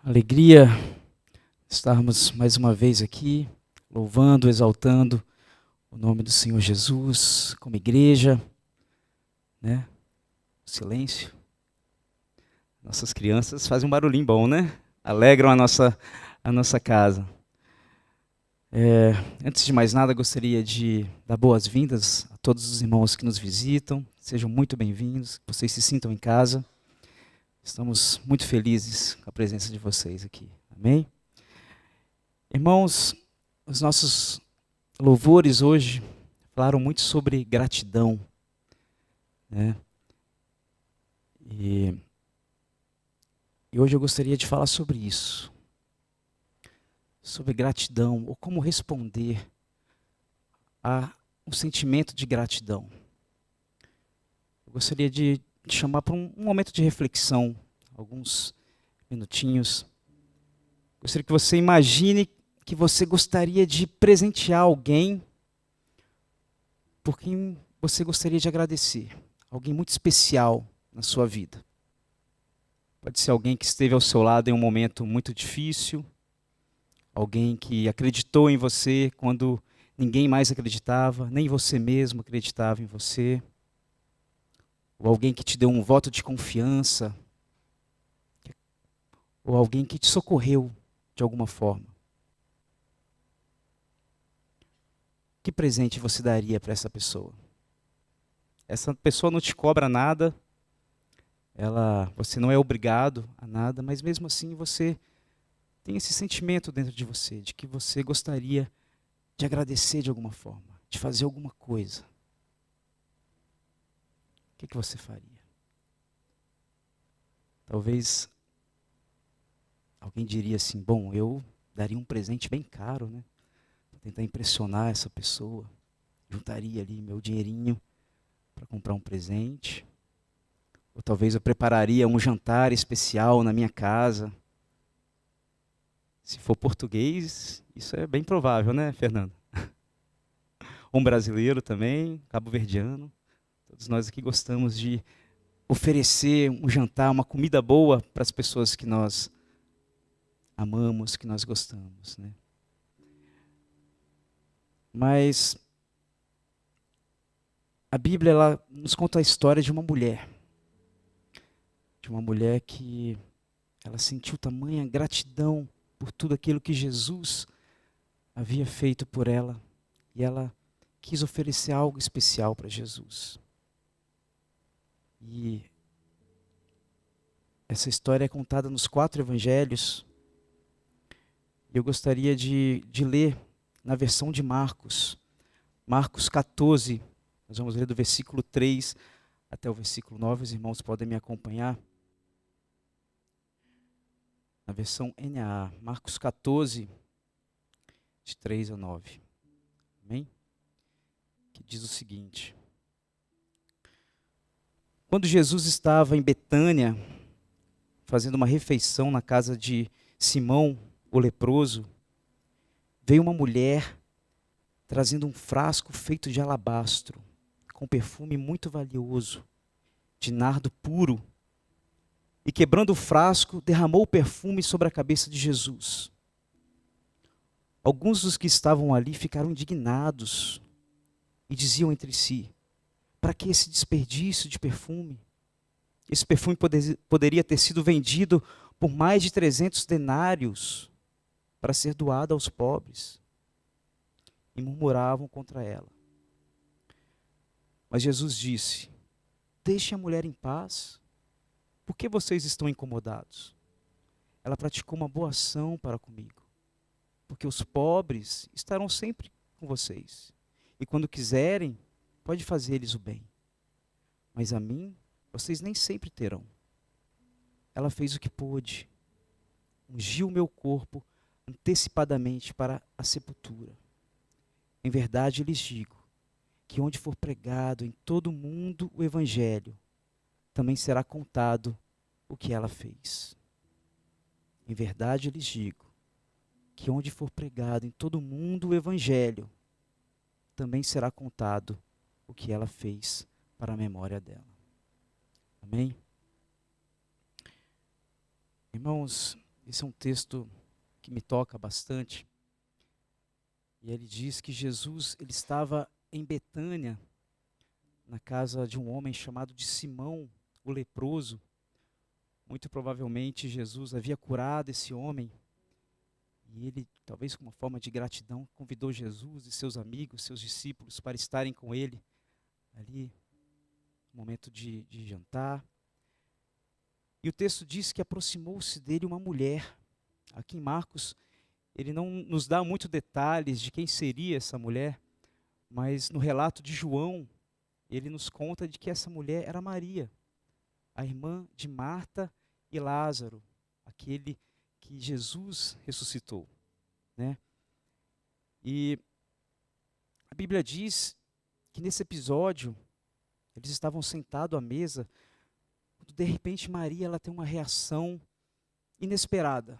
Alegria estarmos mais uma vez aqui, louvando, exaltando o nome do Senhor Jesus, como igreja, né? Silêncio. Nossas crianças fazem um barulhinho bom, né? Alegram a nossa casa. Antes de mais nada, gostaria de dar boas-vindas a todos os irmãos que nos visitam. Sejam muito bem-vindos, que vocês se sintam em casa. Estamos muito felizes com a presença de vocês aqui. Amém? Irmãos, os nossos louvores hoje falaram muito sobre gratidão, né? E hoje eu gostaria de falar sobre isso, sobre gratidão, ou como responder a um sentimento de gratidão. Eu gostaria de te chamar para um momento de reflexão, alguns minutinhos. Gostaria que você imagine que você gostaria de presentear alguém por quem você gostaria de agradecer, alguém muito especial na sua vida. Pode ser alguém que esteve ao seu lado em um momento muito difícil, alguém que acreditou em você quando ninguém mais acreditava, nem você mesmo acreditava em você, ou alguém que te deu um voto de confiança, ou alguém que te socorreu de alguma forma. Que presente você daria para essa pessoa? Essa pessoa não te cobra nada, você não é obrigado a nada, mas mesmo assim você tem esse sentimento dentro de você, de que você gostaria de agradecer de alguma forma, de fazer alguma coisa. O que você faria? Talvez alguém diria assim, bom, eu daria um presente bem caro, né? Para tentar impressionar essa pessoa. Juntaria ali meu dinheirinho para comprar um presente. Ou talvez eu prepararia um jantar especial na minha casa. Se for português, isso é bem provável, né, Fernando? Um brasileiro também, cabo-verdiano. Todos nós aqui gostamos de oferecer um jantar, uma comida boa para as pessoas que nós amamos, que nós gostamos, né? Mas a Bíblia ela nos conta a história de uma mulher que ela sentiu tamanha gratidão por tudo aquilo que Jesus havia feito por ela e ela quis oferecer algo especial para Jesus. E essa história é contada nos 4 evangelhos. Eu gostaria de ler na versão de Marcos, Marcos 14, nós vamos ler do versículo 3 até o versículo 9, os irmãos podem me acompanhar. Na versão NAA, Marcos 14, de 3 a 9. Amém? Que diz o seguinte: Quando Jesus estava em Betânia, fazendo uma refeição na casa de Simão, o leproso, veio uma mulher trazendo um frasco feito de alabastro, com perfume muito valioso, de nardo puro, e quebrando o frasco, derramou o perfume sobre a cabeça de Jesus. Alguns dos que estavam ali ficaram indignados e diziam entre si: para que esse desperdício de perfume? Esse perfume poderia ter sido vendido por mais de 300 denários para ser doado aos pobres. E murmuravam contra ela. Mas Jesus disse: deixem a mulher em paz. Por que vocês estão incomodados? Ela praticou uma boa ação para comigo. Porque os pobres estarão sempre com vocês. E quando quiserem, pode fazer-lhes o bem. Mas a mim, vocês nem sempre terão. Ela fez o que pôde. Ungiu o meu corpo antecipadamente para a sepultura. Em verdade lhes digo, que onde for pregado em todo o mundo o Evangelho, também será contado o que ela fez. Em verdade lhes digo, que onde for pregado em todo o mundo o Evangelho, também será contado o que ela fez para a memória dela. Amém? Irmãos, Esse é um texto que me toca bastante. E ele diz que Jesus ele estava em Betânia, na casa de um homem chamado de Simão, o leproso. Muito provavelmente Jesus havia curado esse homem. E ele, talvez com uma forma de gratidão, convidou Jesus e seus amigos, seus discípulos, para estarem com ele ali, no momento de jantar. E o texto diz que aproximou-se dele uma mulher. Aqui em Marcos, ele não nos dá muito detalhes de quem seria essa mulher, mas no relato de João, ele nos conta de que essa mulher era Maria, a irmã de Marta e Lázaro, aquele que Jesus ressuscitou, né? E a Bíblia diz que nesse episódio, eles estavam sentados à mesa, quando de repente Maria ela tem uma reação inesperada.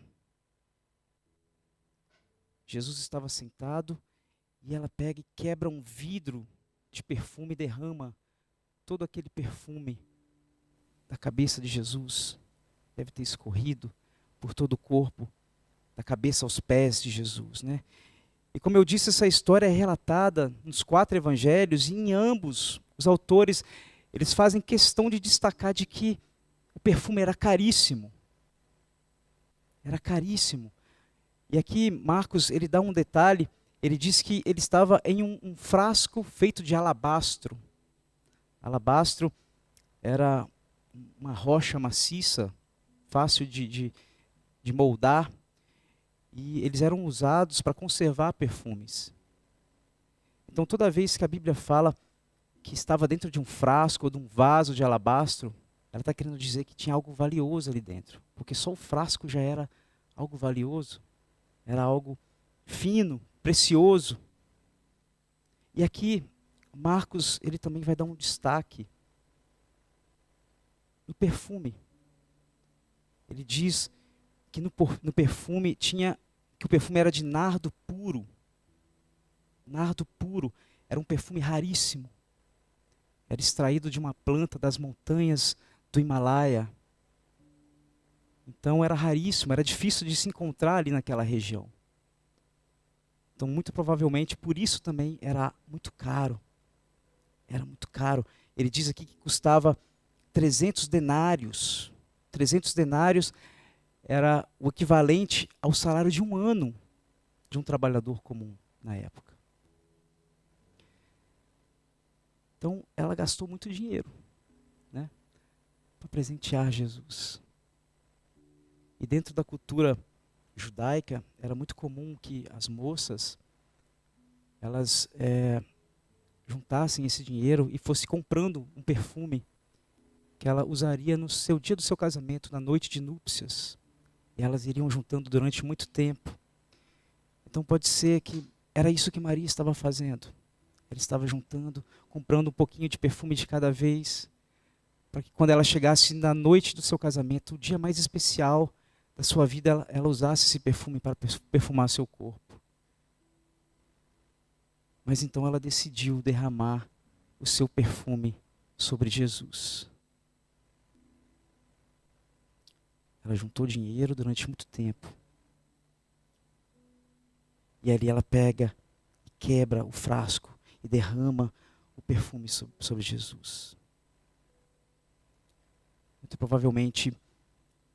Jesus estava sentado e ela pega e quebra um vidro de perfume e derrama todo aquele perfume da cabeça de Jesus. Deve ter escorrido por todo o corpo, da cabeça aos pés de Jesus, né? E como eu disse, essa história é relatada nos 4 evangelhos e em ambos os autores, eles fazem questão de destacar de que o perfume era caríssimo. Era caríssimo. E aqui Marcos, ele dá um detalhe, ele diz que ele estava em um frasco feito de alabastro. Alabastro era uma rocha maciça, fácil de moldar, e eles eram usados para conservar perfumes. Então toda vez que a Bíblia fala que estava dentro de um frasco ou de um vaso de alabastro, ela está querendo dizer que tinha algo valioso ali dentro, porque só o frasco já era algo valioso, era algo fino, precioso. E aqui Marcos ele também vai dar um destaque no perfume. Ele diz que no perfume que o perfume era de nardo puro. Nardo puro era um perfume raríssimo. Era extraído de uma planta das montanhas do Himalaia. Então era raríssimo, era difícil de se encontrar ali naquela região. Então muito provavelmente por isso também era muito caro. Era muito caro. Ele diz aqui que custava 300 denários. 300 denários era o equivalente ao salário de um ano de um trabalhador comum na época. Então, ela gastou muito dinheiro, né, para presentear Jesus. E dentro da cultura judaica, era muito comum que as moças, elas juntassem esse dinheiro e fossem comprando um perfume que ela usaria no seu dia do seu casamento, na noite de núpcias. E elas iriam juntando durante muito tempo. Então pode ser que era isso que Maria estava fazendo. Ela estava juntando, comprando um pouquinho de perfume de cada vez, para que quando ela chegasse na noite do seu casamento, o dia mais especial da sua vida, ela usasse esse perfume para perfumar seu corpo. Mas então ela decidiu derramar o seu perfume sobre Jesus. Ela juntou dinheiro durante muito tempo. E ali ela pega e quebra o frasco e derrama o perfume sobre Jesus. Muito provavelmente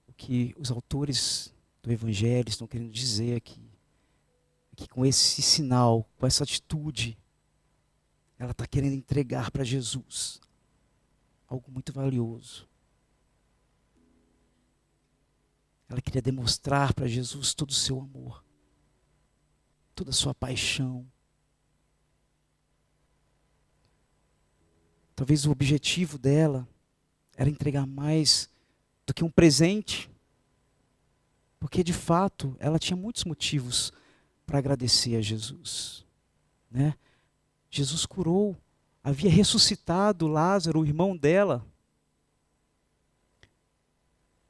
o que os autores do Evangelho estão querendo dizer aqui, é que com esse sinal, com essa atitude, ela está querendo entregar para Jesus algo muito valioso. Ela queria demonstrar para Jesus todo o seu amor, toda a sua paixão. Talvez o objetivo dela era entregar mais do que um presente, porque de fato ela tinha muitos motivos para agradecer a Jesus, né? Jesus curou, havia ressuscitado Lázaro, o irmão dela.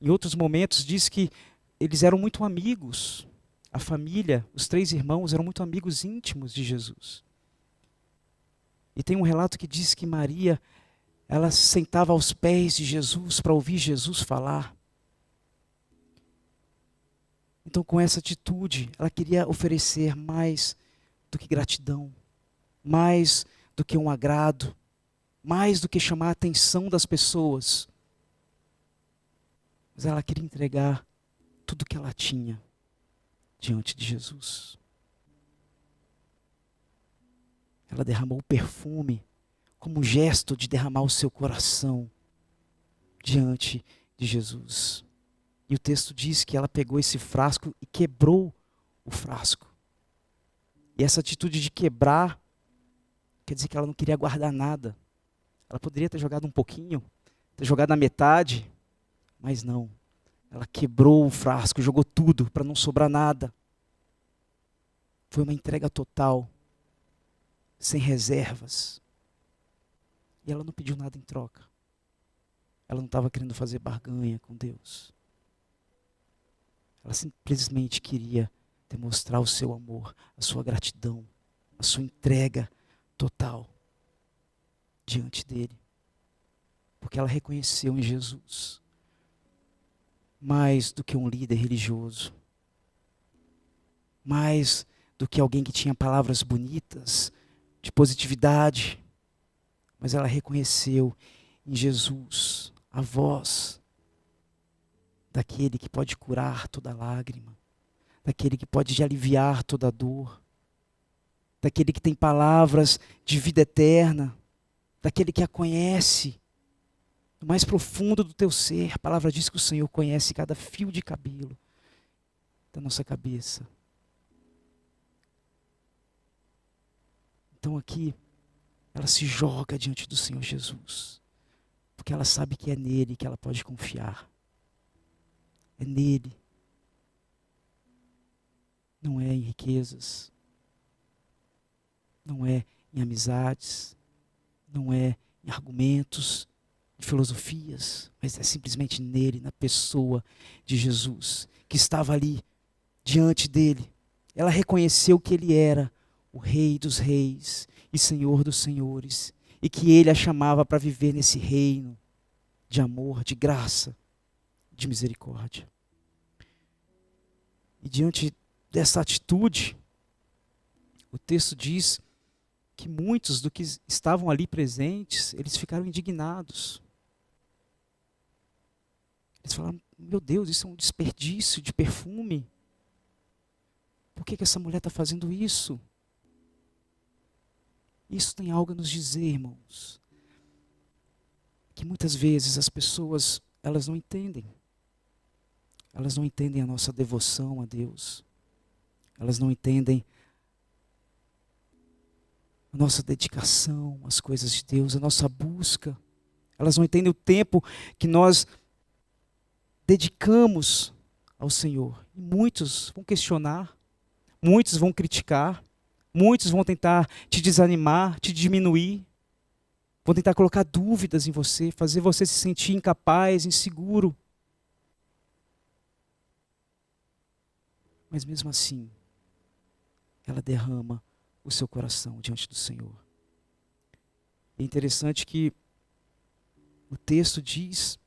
Em outros momentos diz que eles eram muito amigos. A família, os 3 irmãos eram muito amigos íntimos de Jesus. E tem um relato que diz que Maria, ela se sentava aos pés de Jesus para ouvir Jesus falar. Então, com essa atitude, ela queria oferecer mais do que gratidão, mais do que um agrado, mais do que chamar a atenção das pessoas. Mas ela queria entregar tudo que ela tinha diante de Jesus. Ela derramou o perfume como um gesto de derramar o seu coração diante de Jesus. E o texto diz que ela pegou esse frasco e quebrou o frasco. E essa atitude de quebrar quer dizer que ela não queria guardar nada. Ela poderia ter jogado um pouquinho, ter jogado a metade, mas não. Ela quebrou o frasco, jogou tudo para não sobrar nada. Foi uma entrega total, sem reservas. E ela não pediu nada em troca. Ela não estava querendo fazer barganha com Deus. Ela simplesmente queria demonstrar o seu amor, a sua gratidão, a sua entrega total diante dele. Porque ela reconheceu em Jesus mais do que um líder religioso, mais do que alguém que tinha palavras bonitas, de positividade, mas ela reconheceu em Jesus a voz daquele que pode curar toda lágrima, daquele que pode aliviar toda dor, daquele que tem palavras de vida eterna, daquele que a conhece no mais profundo do teu ser. A palavra diz que o Senhor conhece cada fio de cabelo da nossa cabeça. Então aqui, ela se joga diante do Senhor Jesus, porque ela sabe que é nele que ela pode confiar. É nele. Não é em riquezas, não é em amizades, não é em argumentos, em filosofias, mas é simplesmente nele, na pessoa de Jesus, que estava ali diante dele. Ela reconheceu que ele era o Rei dos Reis e Senhor dos Senhores, e que ele a chamava para viver nesse reino de amor, de graça, de misericórdia. E diante dessa atitude, o texto diz que muitos do que estavam ali presentes, eles ficaram indignados. Eles falaram: meu Deus, isso é um desperdício de perfume. Por que essa mulher está fazendo isso? Isso tem algo a nos dizer, irmãos. Que muitas vezes as pessoas, elas não entendem. Elas não entendem a nossa devoção a Deus. Elas não entendem a nossa dedicação às coisas de Deus, a nossa busca. Elas não entendem o tempo que nós dedicamos ao Senhor. E muitos vão questionar, muitos vão criticar, muitos vão tentar te desanimar, te diminuir, vão tentar colocar dúvidas em você, fazer você se sentir incapaz, inseguro. Mas mesmo assim, ela derrama o seu coração diante do Senhor. É interessante que o texto diz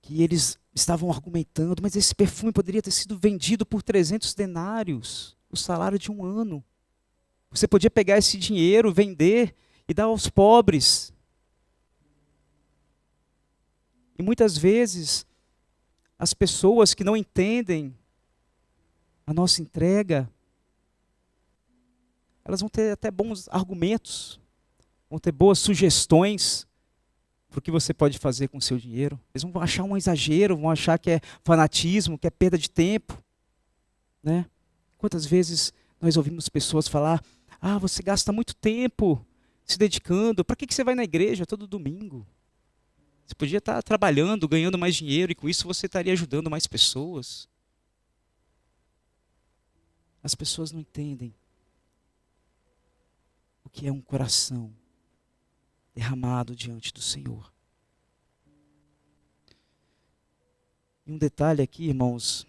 que eles estavam argumentando, mas esse perfume poderia ter sido vendido por 300 denários, o salário de um ano. Você podia pegar esse dinheiro, vender e dar aos pobres. E muitas vezes, as pessoas que não entendem a nossa entrega, elas vão ter até bons argumentos, vão ter boas sugestões para o que você pode fazer com o seu dinheiro. Eles vão achar um exagero, vão achar que é fanatismo, que é perda de tempo, né? Quantas vezes nós ouvimos pessoas falar: ah, você gasta muito tempo se dedicando, para que você vai na igreja todo domingo? Você podia estar trabalhando, ganhando mais dinheiro, e com isso você estaria ajudando mais pessoas. As pessoas não entendem o que é um coração derramado diante do Senhor. E um detalhe aqui, irmãos,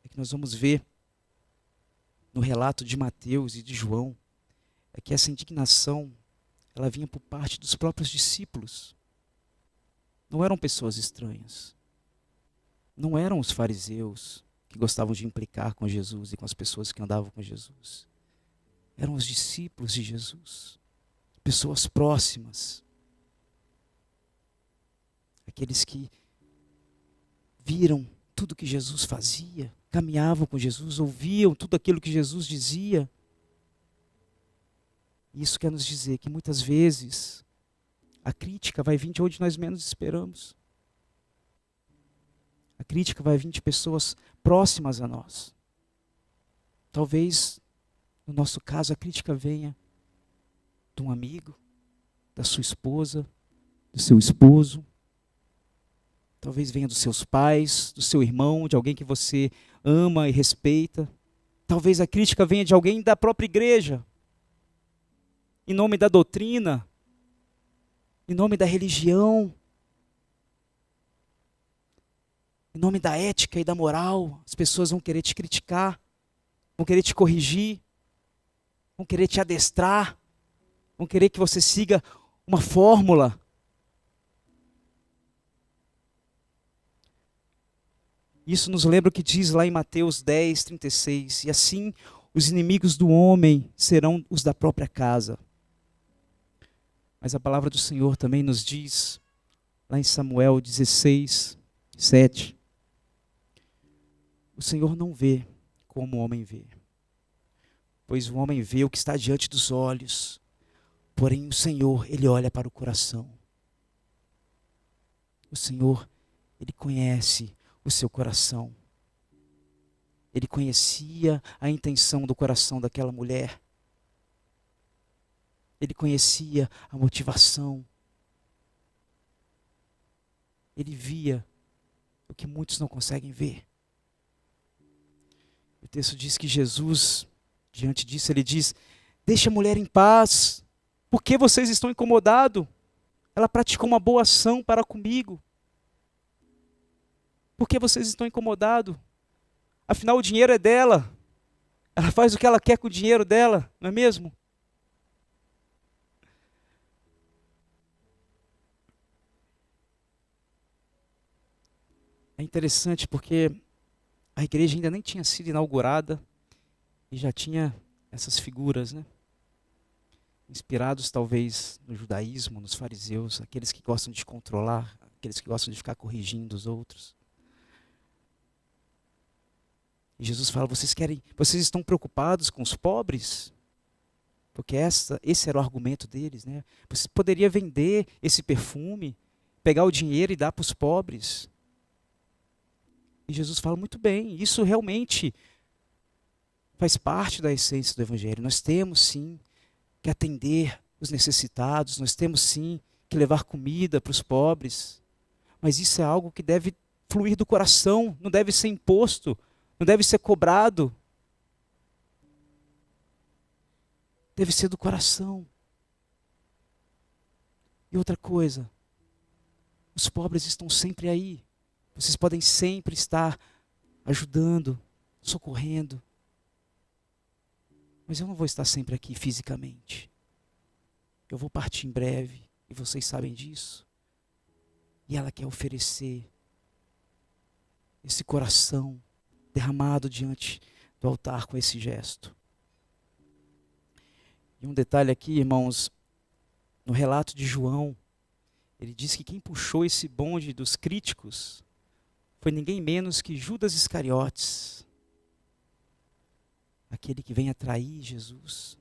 é que nós vamos ver no relato de Mateus e de João, é que essa indignação, ela vinha por parte dos próprios discípulos. Não eram pessoas estranhas. Não eram os fariseus. que gostavam de implicar com Jesus e com as pessoas que andavam com Jesus. Eram os discípulos de Jesus, pessoas próximas, aqueles que viram tudo que Jesus fazia, caminhavam com Jesus, ouviam tudo aquilo que Jesus dizia. Isso quer nos dizer que muitas vezes a crítica vai vir de onde nós menos esperamos. A crítica vai vir de pessoas próximas a nós. Talvez, no nosso caso, a crítica venha de um amigo, da sua esposa, do seu esposo. Talvez venha dos seus pais, do seu irmão, de alguém que você ama e respeita. Talvez a crítica venha de alguém da própria igreja, em nome da doutrina, em nome da religião, em nome da ética e da moral. As pessoas vão querer te criticar, vão querer te corrigir, vão querer te adestrar, vão querer que você siga uma fórmula. Isso nos lembra o que diz lá em Mateus 10, 36. E assim os inimigos do homem serão os da própria casa. Mas a palavra do Senhor também nos diz, lá em Samuel 16, 7. O Senhor não vê como o homem vê, pois o homem vê o que está diante dos olhos, porém o Senhor, Ele olha para o coração. O Senhor, Ele conhece o seu coração. Ele conhecia a intenção do coração daquela mulher. Ele conhecia a motivação. Ele via o que muitos não conseguem ver. O texto diz que Jesus, diante disso, ele diz: deixa a mulher em paz. Por que vocês estão incomodados? Ela praticou uma boa ação para comigo. Por que vocês estão incomodados? Afinal, o dinheiro é dela. Ela faz o que ela quer com o dinheiro dela, não é mesmo? É interessante porque a igreja ainda nem tinha sido inaugurada e já tinha essas figuras, né? Inspirados talvez no judaísmo, nos fariseus, aqueles que gostam de controlar, aqueles que gostam de ficar corrigindo os outros. E Jesus fala: vocês estão preocupados com os pobres? Porque esse era o argumento deles, né? Você poderia vender esse perfume, pegar o dinheiro e dar para os pobres. E Jesus fala: muito bem, isso realmente faz parte da essência do Evangelho. Nós temos sim que atender os necessitados, nós temos sim que levar comida para os pobres, mas isso é algo que deve fluir do coração, não deve ser imposto, não deve ser cobrado. Deve ser do coração. E outra coisa, os pobres estão sempre aí. Vocês podem sempre estar ajudando, socorrendo. Mas eu não vou estar sempre aqui fisicamente. Eu vou partir em breve, e vocês sabem disso. E ela quer oferecer esse coração derramado diante do altar com esse gesto. E um detalhe aqui, irmãos, no relato de João, ele diz que quem puxou esse bonde dos críticos foi ninguém menos que Judas Iscariotes, aquele que vem atrair Jesus,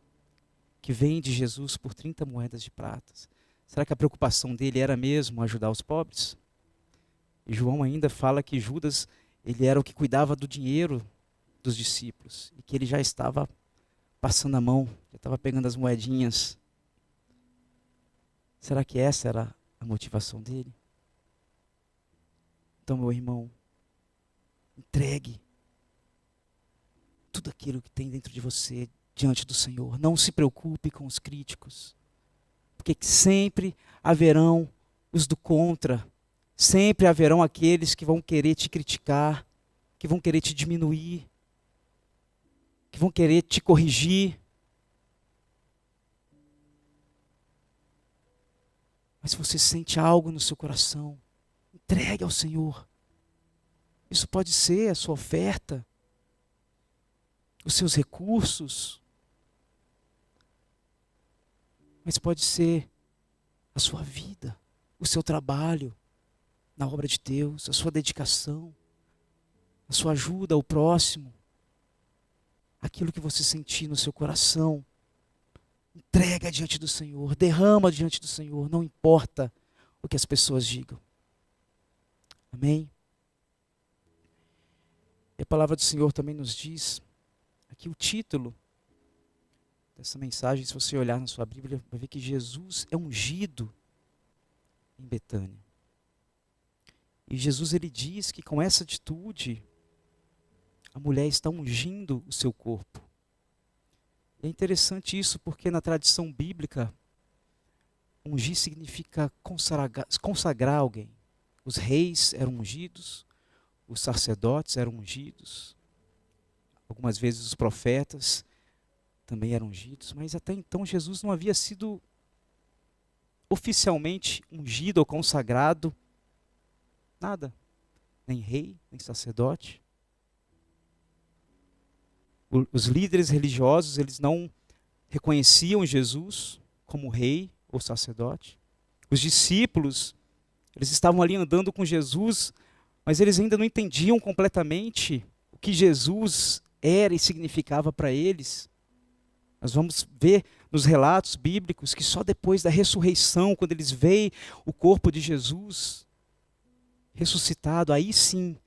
que vende Jesus por 30 moedas de prata. Será que a preocupação dele era mesmo ajudar os pobres? E João ainda fala que Judas, ele era o que cuidava do dinheiro dos discípulos, e que ele já estava passando a mão, já estava pegando as moedinhas. Será que essa era a motivação dele? Então, meu irmão, entregue tudo aquilo que tem dentro de você diante do Senhor. Não se preocupe com os críticos, porque sempre haverão os do contra, sempre haverão aqueles que vão querer te criticar, que vão querer te diminuir, que vão querer te corrigir. Mas se você sente algo no seu coração, entregue ao Senhor. Isso pode ser a sua oferta, os seus recursos, mas pode ser a sua vida, o seu trabalho na obra de Deus, a sua dedicação, a sua ajuda ao próximo, aquilo que você sentir no seu coração. Entrega diante do Senhor, derrama diante do Senhor, não importa o que as pessoas digam. Amém? E a palavra do Senhor também nos diz, aqui o título dessa mensagem, se você olhar na sua Bíblia, vai ver que Jesus é ungido em Betânia. E Jesus, ele diz que com essa atitude, a mulher está ungindo o seu corpo. É interessante isso porque na tradição bíblica, ungir significa consagrar alguém. Os reis eram ungidos, os sacerdotes eram ungidos, algumas vezes os profetas também eram ungidos, mas até então Jesus não havia sido oficialmente ungido ou consagrado, nada, nem rei, nem sacerdote. Os líderes religiosos, eles não reconheciam Jesus como rei ou sacerdote. Os discípulos, eles estavam ali andando com Jesus, mas eles ainda não entendiam completamente o que Jesus era e significava para eles. Nós vamos ver nos relatos bíblicos que só depois da ressurreição, quando eles veem o corpo de Jesus ressuscitado, aí sim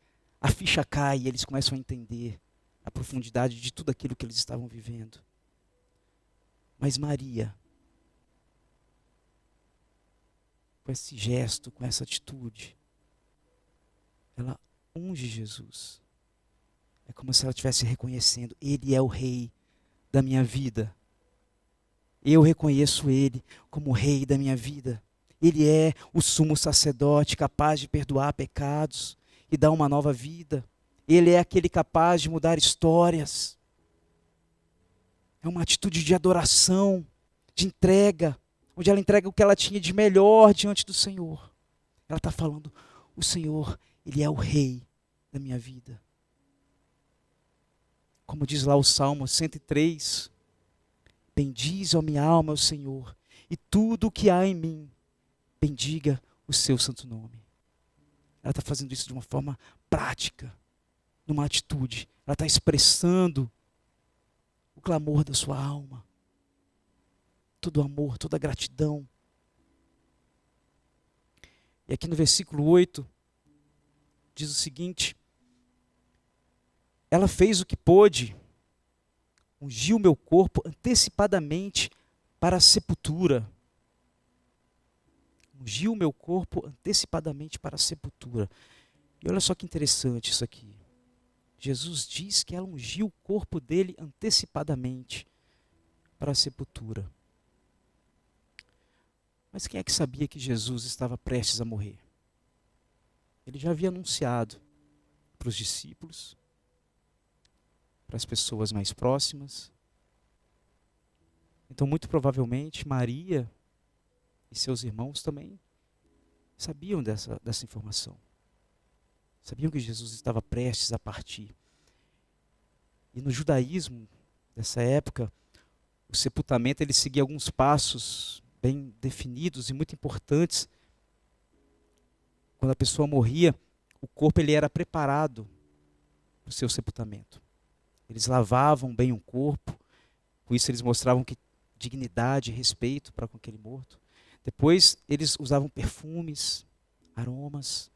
a ficha cai e eles começam a entender a profundidade de tudo aquilo que eles estavam vivendo. Mas Maria, com esse gesto, com essa atitude, ela unge Jesus. É como se ela estivesse reconhecendo, Ele é o Rei da minha vida. Eu reconheço Ele como o Rei da minha vida. Ele é o sumo sacerdote capaz de perdoar pecados e dar uma nova vida. Ele é aquele capaz de mudar histórias. É uma atitude de adoração, de entrega, onde ela entrega o que ela tinha de melhor diante do Senhor. Ela está falando, o Senhor, Ele é o Rei da minha vida. Como diz lá o Salmo 103, bendize, ó minha alma, o Senhor, e tudo o que há em mim, bendiga o seu santo nome. Ela está fazendo isso de uma forma prática, numa atitude. Ela está expressando o clamor da sua alma. Todo o amor, toda a gratidão. E aqui no versículo 8, diz o seguinte, ela fez o que pôde, ungiu meu corpo antecipadamente para a sepultura. Ungiu meu corpo antecipadamente para a sepultura. E olha só que interessante isso aqui. Jesus diz que ela ungiu o corpo dele antecipadamente para a sepultura. Mas quem é que sabia que Jesus estava prestes a morrer? Ele já havia anunciado para os discípulos, para as pessoas mais próximas. Então, muito provavelmente, Maria e seus irmãos também sabiam dessa informação. Sabiam que Jesus estava prestes a partir. E no judaísmo dessa época, o sepultamento ele seguia alguns passos bem definidos e muito importantes. Quando a pessoa morria, o corpo ele era preparado para o seu sepultamento. Eles lavavam bem o corpo, com isso eles mostravam que dignidade e respeito para com aquele morto. Depois eles usavam perfumes, aromas.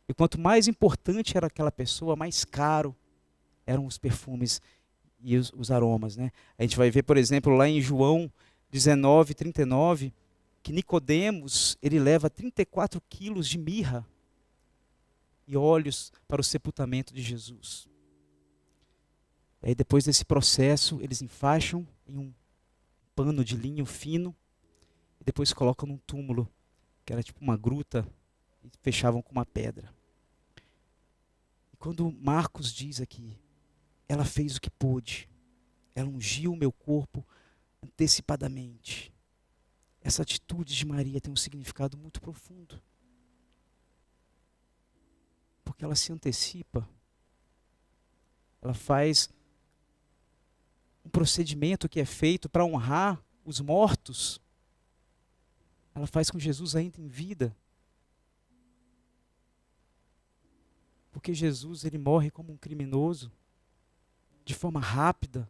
E quanto mais importante era aquela pessoa, mais caro eram os perfumes e os aromas, né? A gente vai ver, por exemplo, lá em João 19, 39, que Nicodemos, ele leva 34 quilos de mirra e óleos para o sepultamento de Jesus. E aí depois desse processo, eles enfaixam em um pano de linho fino e depois colocam num túmulo, que era tipo uma gruta, e fechavam com uma pedra. E quando Marcos diz aqui, ela fez o que pôde, ela ungiu o meu corpo antecipadamente. Essa atitude de Maria tem um significado muito profundo. Porque Porque ela se antecipa. Ela faz um procedimento que é feito para honrar os mortos. Ela faz com Jesus ainda em vida. Porque Jesus, ele morre como um criminoso, de forma rápida.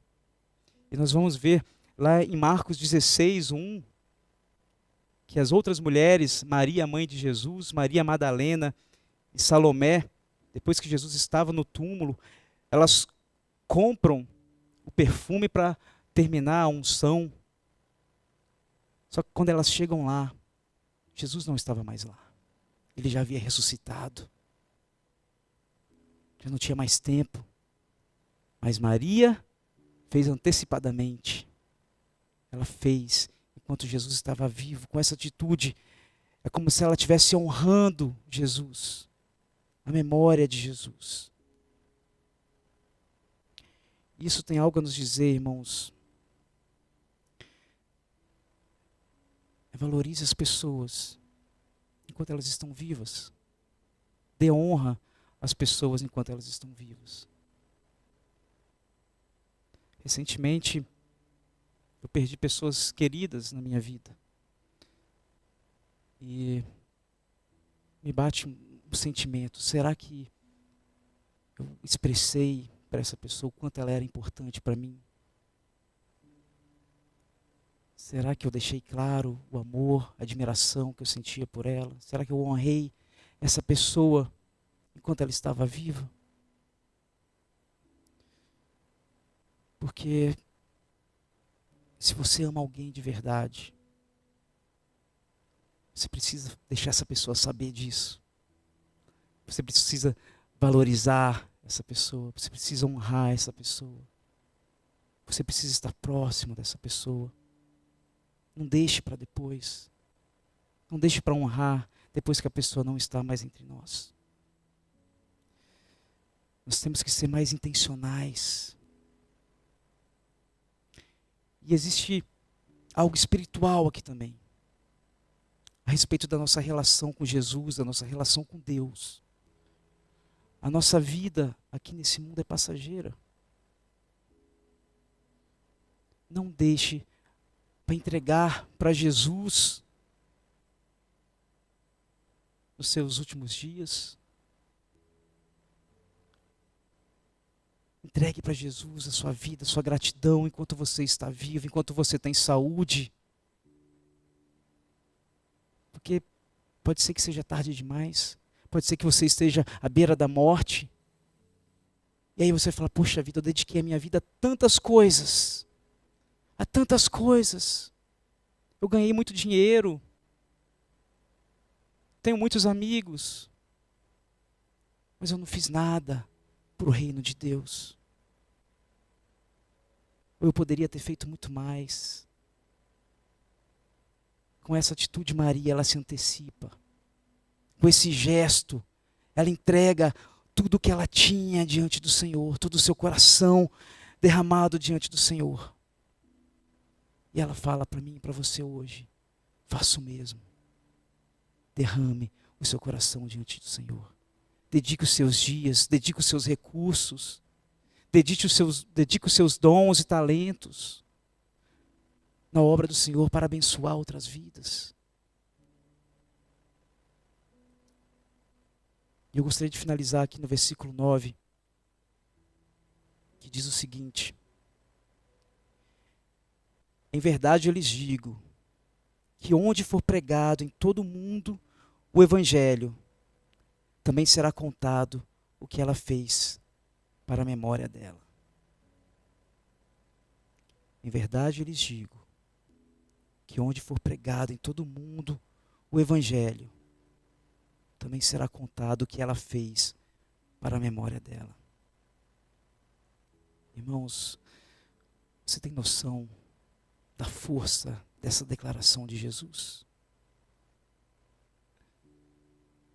E nós vamos ver lá em Marcos 16:1, que as outras mulheres, Maria, mãe de Jesus, Maria Madalena e Salomé, depois que Jesus estava no túmulo, elas compram o perfume para terminar a unção. Só que quando elas chegam lá, Jesus não estava mais lá. Ele já havia ressuscitado. Já não tinha mais tempo. Mas Maria fez antecipadamente. Ela fez enquanto Jesus estava vivo, com essa atitude. É como se ela estivesse honrando Jesus, a memória de Jesus. Isso tem algo a nos dizer, irmãos. Valorize as pessoas enquanto elas estão vivas. Dê honra às pessoas enquanto elas estão vivas. Recentemente, eu perdi pessoas queridas na minha vida. E me bate um sentimento. Será que eu expressei para essa pessoa o quanto ela era importante para mim? Será que eu deixei claro o amor, a admiração que eu sentia por ela? Será que eu honrei essa pessoa enquanto ela estava viva? Porque se você ama alguém de verdade, você precisa deixar essa pessoa saber disso. Você precisa valorizar essa pessoa. Você precisa honrar essa pessoa. Você precisa estar próximo dessa pessoa. Não deixe para depois. Não deixe para honrar depois que a pessoa não está mais entre nós. Nós temos que ser mais intencionais. E existe algo espiritual aqui também. A respeito da nossa relação com Jesus, da nossa relação com Deus. A nossa vida aqui nesse mundo é passageira. Não deixe para entregar para Jesus nos seus últimos dias. Entregue para Jesus a sua vida, a sua gratidão enquanto você está vivo, enquanto você tem saúde. Porque pode ser que seja tarde demais. Pode ser que você esteja à beira da morte. E aí você fala, poxa vida, eu dediquei a minha vida a tantas coisas. A tantas coisas. Eu ganhei muito dinheiro. Tenho muitos amigos. Mas eu não fiz nada para o reino de Deus. Ou eu poderia ter feito muito mais. Com essa atitude, Maria, ela se antecipa. Com esse gesto, ela entrega tudo o que ela tinha diante do Senhor, todo o seu coração derramado diante do Senhor. E ela fala para mim e para você hoje, faça o mesmo. Derrame o seu coração diante do Senhor. Dedique os seus dias, dedique os seus recursos, dedique os seus dons e talentos na obra do Senhor para abençoar outras vidas. E eu gostaria de finalizar aqui no versículo 9, que diz o seguinte: em verdade eu lhes digo, que onde for pregado em todo o mundo o Evangelho, também será contado o que ela fez para a memória dela. Em verdade eu lhes digo, que onde for pregado em todo o mundo o Evangelho, também será contado o que ela fez para a memória dela. Irmãos, você tem noção da força dessa declaração de Jesus?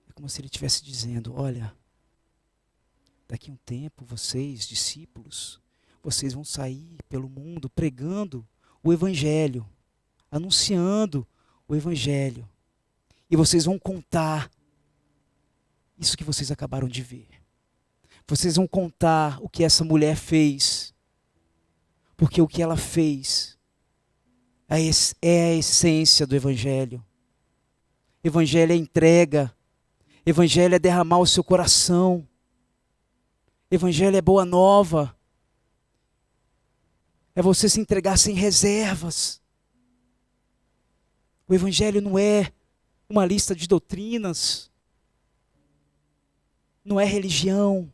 É como se ele estivesse dizendo, olha, daqui a um tempo vocês, discípulos, vocês vão sair pelo mundo pregando o Evangelho, anunciando o Evangelho. E vocês vão contar isso que vocês acabaram de ver. Vocês vão contar o que essa mulher fez, porque o que ela fez é a essência do Evangelho. Evangelho é entrega, Evangelho é derramar o seu coração, Evangelho é boa nova, é você se entregar sem reservas. O Evangelho não é uma lista de doutrinas, não é religião.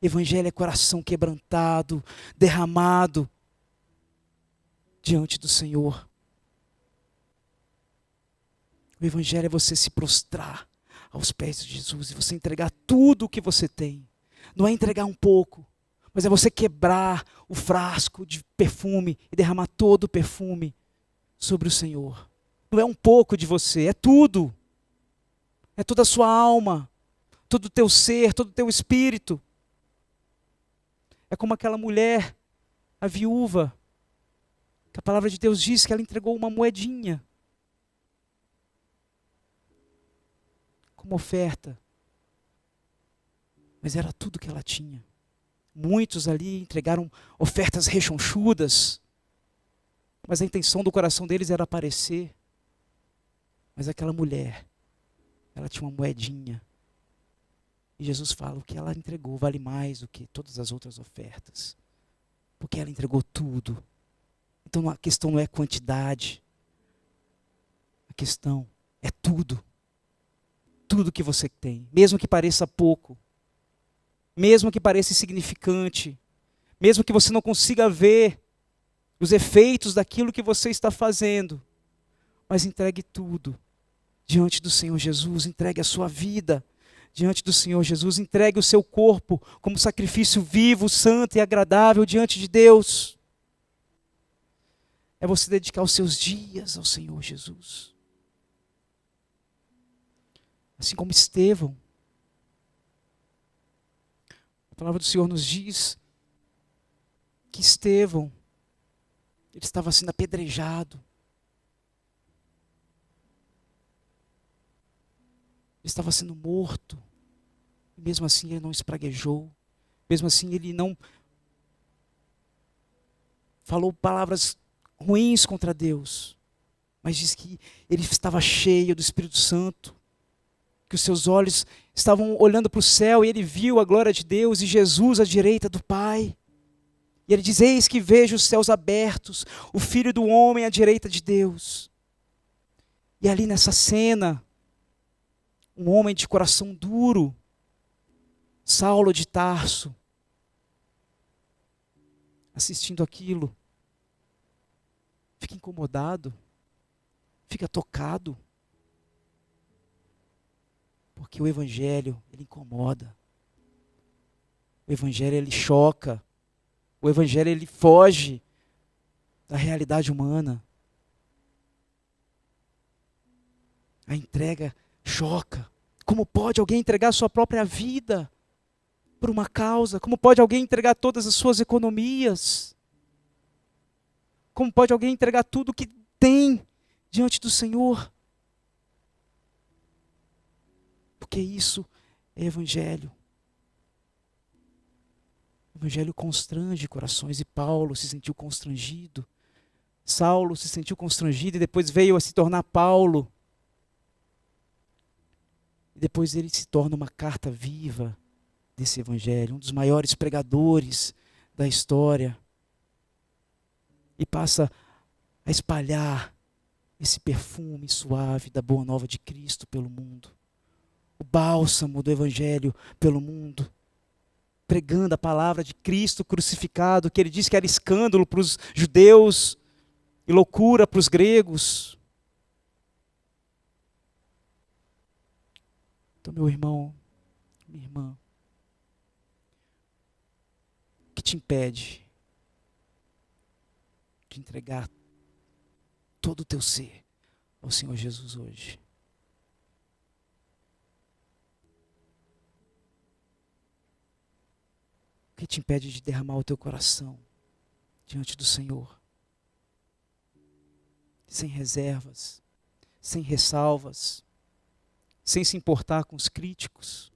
Evangelho é coração quebrantado, derramado diante do Senhor. O Evangelho é você se prostrar aos pés de Jesus e você entregar tudo o que você tem. Não é entregar um pouco, mas é você quebrar o frasco de perfume e derramar todo o perfume sobre o Senhor. Não é um pouco de você, é tudo. É toda a sua alma, todo o teu ser, todo o teu espírito. É como aquela mulher, a viúva, que a palavra de Deus diz que ela entregou uma moedinha como oferta. Mas era tudo que ela tinha. Muitos ali entregaram ofertas rechonchudas, mas a intenção do coração deles era aparecer. Mas aquela mulher, ela tinha uma moedinha. E Jesus fala, o que ela entregou vale mais do que todas as outras ofertas. Porque ela entregou tudo. Então a questão não é quantidade. A questão é tudo. Tudo que você tem. Mesmo que pareça pouco. Mesmo que pareça insignificante. Mesmo que você não consiga ver os efeitos daquilo que você está fazendo. Mas entregue tudo diante do Senhor Jesus. Entregue a sua vida diante do Senhor Jesus, entregue o seu corpo como sacrifício vivo, santo e agradável diante de Deus. É você dedicar os seus dias ao Senhor Jesus. Assim como Estevão. A palavra do Senhor nos diz que Estevão, ele estava sendo apedrejado. Ele estava sendo morto. E mesmo assim ele não espraguejou. Mesmo assim ele não falou palavras ruins contra Deus. Mas diz que ele estava cheio do Espírito Santo. Que os seus olhos estavam olhando para o céu e ele viu a glória de Deus e Jesus à direita do Pai. E ele diz, eis que vejo os céus abertos, o Filho do Homem à direita de Deus. E ali nessa cena, um homem de coração duro, Saulo de Tarso, assistindo aquilo, fica incomodado, fica tocado, porque o Evangelho, ele incomoda, o Evangelho, ele choca, o Evangelho, ele foge da realidade humana, a entrega choca. Como pode alguém entregar a sua própria vida por uma causa? Como pode alguém entregar todas as suas economias? Como pode alguém entregar tudo o que tem diante do Senhor? Porque isso é Evangelho. O Evangelho constrange corações e Paulo se sentiu constrangido. Saulo se sentiu constrangido e depois veio a se tornar Paulo. E depois ele se torna uma carta viva desse Evangelho, um dos maiores pregadores da história. E passa a espalhar esse perfume suave da boa nova de Cristo pelo mundo. O bálsamo do Evangelho pelo mundo. Pregando a palavra de Cristo crucificado, que ele disse que era escândalo para os judeus e loucura para os gregos. Então, meu irmão, minha irmã, o que te impede de entregar todo o teu ser ao Senhor Jesus hoje? O que te impede de derramar o teu coração diante do Senhor? Sem reservas, sem ressalvas, sem se importar com os críticos.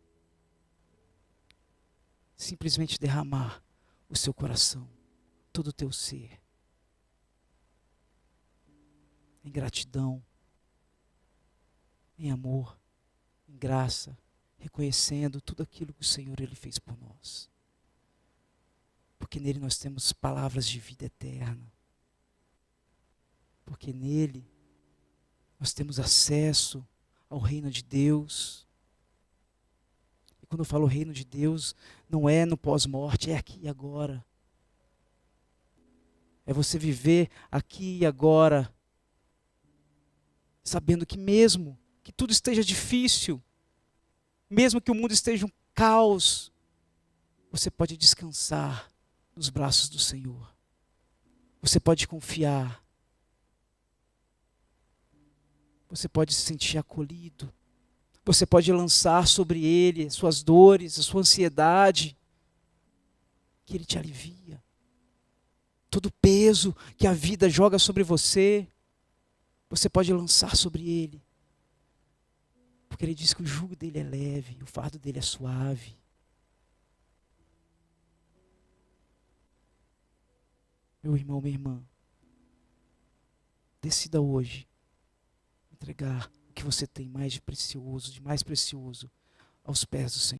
simplesmente derramar o seu coração, todo o teu ser, em gratidão, em amor, em graça, reconhecendo tudo aquilo que o Senhor Ele fez por nós. Porque nele nós temos palavras de vida eterna. Porque nele nós temos acesso ao reino de Deus. E quando eu falo reino de Deus, não é no pós-morte, é aqui e agora. É você viver aqui e agora, sabendo que mesmo que tudo esteja difícil, mesmo que o mundo esteja um caos, você pode descansar nos braços do Senhor. Você pode confiar. Você pode se sentir acolhido. Você pode lançar sobre Ele suas dores, a sua ansiedade, que Ele te alivia. Todo o peso que a vida joga sobre você, você pode lançar sobre Ele. Porque Ele diz que o jugo dele é leve, o fardo dele é suave. Meu irmão, minha irmã, decida hoje entregar o que você tem mais de precioso, de mais precioso, aos pés do Senhor.